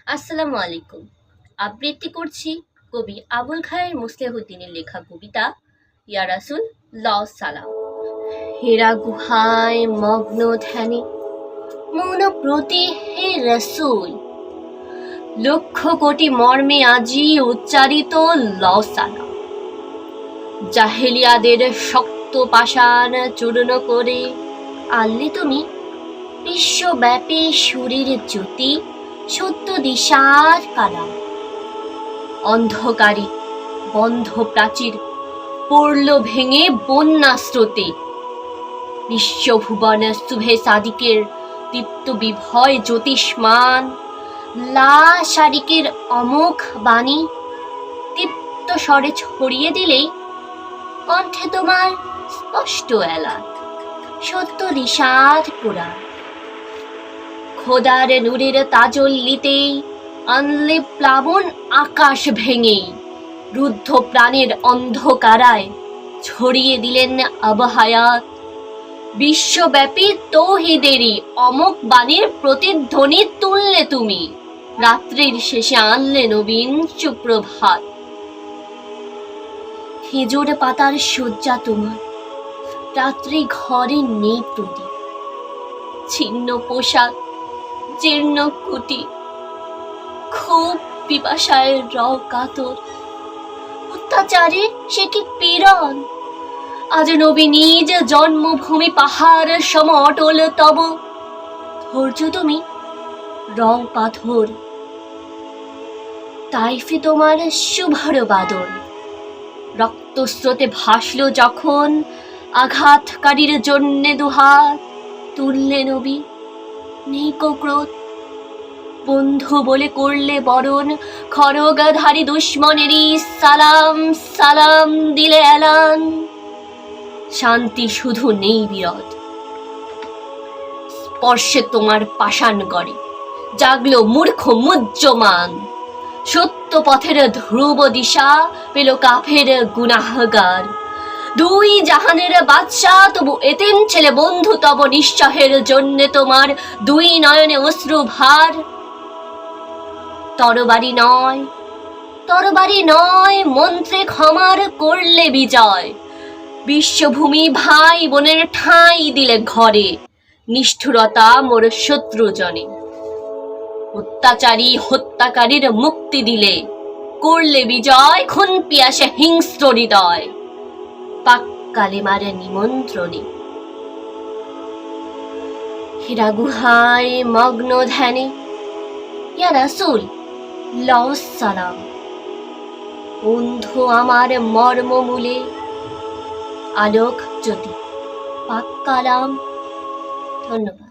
আসসালামু আলাইকুম। আবৃত্তি করছি কবি আবুল খায়ের মুসলেহুদ্দিনের লেখা কবিতা ইয়া রাসূল লাউ সালাম। হেরা গুহায় মগ্ন ধ্যানে মৌন প্রতি হে রাসূল, লক্ষ কোটি মর্মে আজি উচ্চারিত লাউ সালাম। জাহেলিয়াদের শক্ত পাষাণ চূর্ণ করে আনলে তুমি বিশ্বব্যাপী সুরের জ্যোতি, সত্য দিশার কালাম। অন্ধকারে বন্ধ প্রাচীর পড়ল ভেঙে বন্যা স্রোতে, বিশ্বভুবন শুভে সাদিকের দীপ্ত বিভয় জ্যোতিষ্মান, লা শারিকের অমোঘ বাণী দীপ্ত স্বরে ছড়িয়ে দিলেই কণ্ঠে তোমার স্পষ্ট এলান, সত্য দিশার পুরাণ। খোদার নূরের তাজল্লিতেই আনলে প্লাবন আকাশ ভেঙে, রুদ্ধ প্রাণের অন্ধকারায় ছড়িয়ে দিলেন আবহায়াত। বিশ্বব্যাপী তৌহিদেরই অমোঘ বাণীর প্রতিধ্বনি তুললে তুমি, রাত্রির শেষে আনলে নবীন সুপ্রভাত। খেজুর পাতার শয্যা তোমার, রাত্রি ঘরে নেই প্রদীপ, ছিন্ন পোশাক জীর্ণ কুটি, খুব পিপাসায় রও কাতর। অত্যাচারে সে কি পীড়ন, আজ নবী নিজ জন্মভূমি পাহাড় সম অটল, তব ধৈর্য তুমি রও পাথর। তাইফে তোমার শুভ্র বাদল, রক্তস্রোতে ভাসল যখন আঘাতকারীর জন্যে দুহাত, তুললে নবী নেই ক্রোধ, বন্ধু বলে করলে বরণ খড়গধারী দুশ্মনেরই সালাম সালাম দিলে এলান। শান্তি শুধু নেই বিরোধ, স্পর্শে তোমার পাষাণ গড়ে জাগলো মূর্খ মুহ্যমান। সত্য পথের ধ্রুব দিশা পেল কাফের গুনাহগার, দুই জাহানের বাদশা তবু এতিম ছেলে বন্ধু তব নিশ্চয়ের জন্যে তোমার দুই নয়নে অশ্রু ভার। তরবারি নয় মন্ত্রে ক্ষমার করলে বিজয়, বিশ্বভূমি ভাই বোনের ঠাঁই দিলে ঘরে, নিষ্ঠুরতা মোর শত্রু জনে। অত্যাচারী হত্যাকারীর মুক্তি দিলে, করলে বিজয় খুন পিয়াসে হিংস্র হৃদয়, পাক কালেমার নিমন্ত্রণে। হেরা গুহায় মগ্ন ধ্যানে ইয়া রাসূল লাউ সালাম। বন্ধু আমার মর্মমূলে আলোক জ্যোতি, পাক কালাম। ধন্যবাদ।